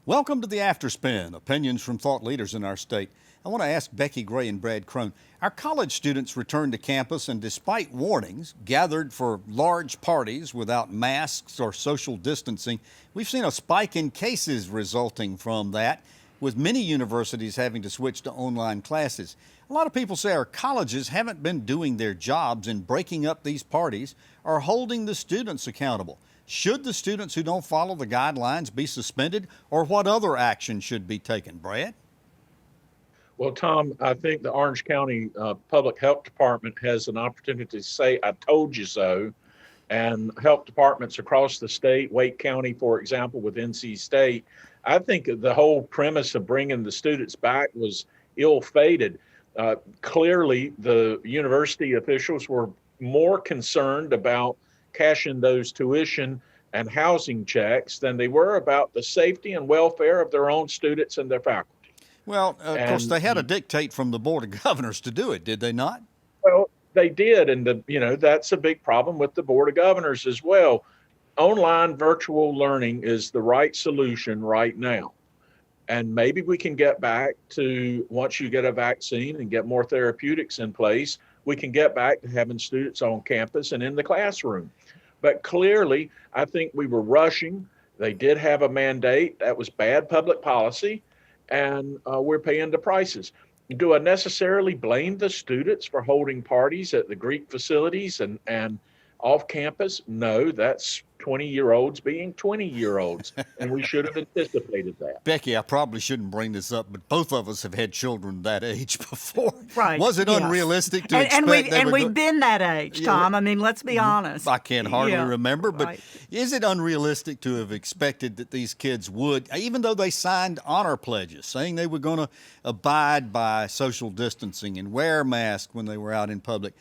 Welcome to the Afterspin, opinions from thought leaders in our state. I want to ask Becki Gray and Brad Crone. Our college students returned to campus and, despite warnings, gathered for large parties without masks or social distancing. We've seen a spike in cases resulting from that, with many universities having to switch to online classes. A lot of people say our colleges haven't been doing their jobs in breaking up these parties or holding the students accountable. Should the students who don't follow the guidelines be suspended, or what other action should be taken? Brad? Well, Tom, I think the Orange County Public Health Department has an opportunity to say, I told you so. And health departments across the state, Wake County, for example, with NC State, I think the whole premise of bringing the students back was ill-fated. Clearly, the university officials were more concerned about cashing those tuition and housing checks than they were about the safety and welfare of their own students and their faculty. Well, of course, they had a dictate from the Board of Governors to do it, did they not? Well, they did, and that's a big problem with the Board of Governors as well. Online virtual learning is the right solution right now. And maybe we can get back to, once you get a vaccine and get more therapeutics in place, we can get back to having students on campus and in the classroom. But clearly, I think we were rushing. They did have a mandate. That was bad public policy, and we're paying the prices. Do I necessarily blame the students for holding parties at the Greek facilities and off campus? No, that's 20-year-olds being 20-year-olds, and we should have anticipated that. Becki, I probably shouldn't bring this up, but both of us have had children that age before. Right. Was it unrealistic to expect we've been that age, Tom. I mean, let's be honest. I can hardly remember, but right. Is it unrealistic to have expected that these kids would, even though they signed honor pledges saying they were going to abide by social distancing and wear masks when they were out in public,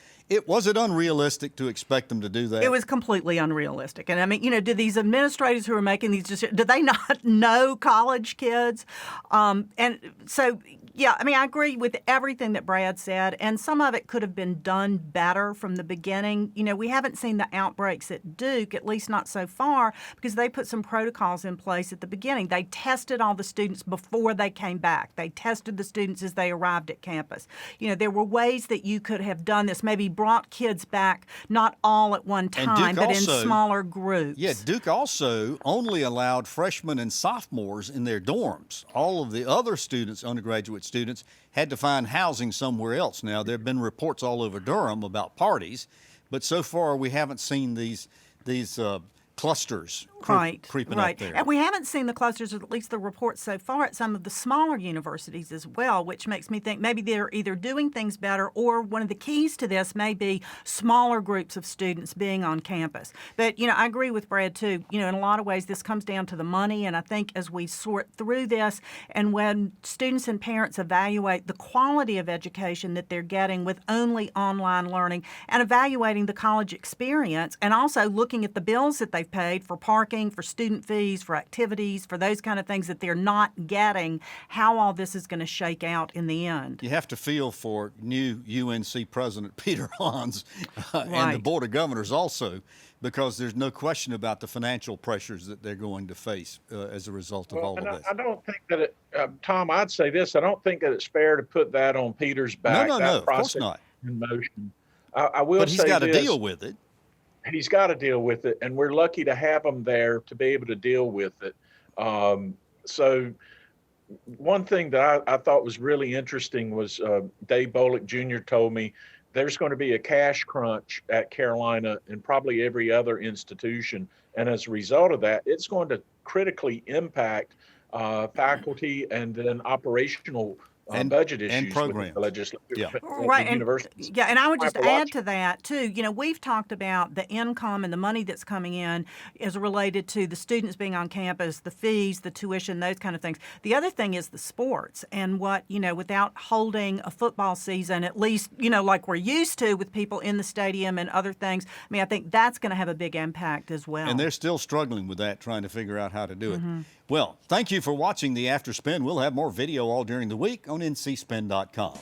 was it unrealistic to expect them to do that? It was completely unrealistic. And I mean, do these administrators who are making these decisions, do they not know college kids? And so, yeah, I mean, I agree with everything that Brad said, and some of it could have been done better from the beginning. We haven't seen the outbreaks at Duke, at least not so far, because they put some protocols in place at the beginning. They tested all the students before they came back. They tested the students as they arrived at campus. There were ways that you could have done this, maybe brought kids back, not all at one time, but in smaller groups. Yeah, Duke also only allowed freshmen and sophomores in their dorms. All of the other students, undergraduate students, had to find housing somewhere else. Now, there have been reports all over Durham about parties, but so far we haven't seen these clusters creeping up there. And we haven't seen the clusters, or at least the reports so far, at some of the smaller universities as well, which makes me think maybe they're either doing things better, or one of the keys to this may be smaller groups of students being on campus. But, I agree with Brad, too. In a lot of ways, this comes down to the money, and I think as we sort through this, and when students and parents evaluate the quality of education that they're getting with only online learning, and evaluating the college experience, and also looking at the bills that they've paid for parking, for student fees, for activities, for those kind of things that they're not getting, how all this is going to shake out in the end. You have to feel for new UNC President Peter Hans and the Board of Governors also, because there's no question about the financial pressures that they're going to face as a result of all of this. I don't think that Tom, I'd say this, I don't think that it's fair to put that on Peter's back. No, of course not. In motion. I will but he's say got to deal with it. He's got to deal with it, and we're lucky to have him there to be able to deal with it. So one thing that I thought was really interesting was Dave Bullock Jr. told me there's going to be a cash crunch at Carolina and probably every other institution. And as a result of that, it's going to critically impact faculty and then operational budget issues and programs. With the legislature. Right. And I would just add to that, too, we've talked about the income and the money that's coming in is related to the students being on campus, the fees, the tuition, those kind of things. The other thing is the sports, and what, without holding a football season, at least, like we're used to with people in the stadium and other things, I think that's going to have a big impact as well. And they're still struggling with that, trying to figure out how to do it. Well, thank you for watching the After Spin. We'll have more video all during the week on ncspin.com.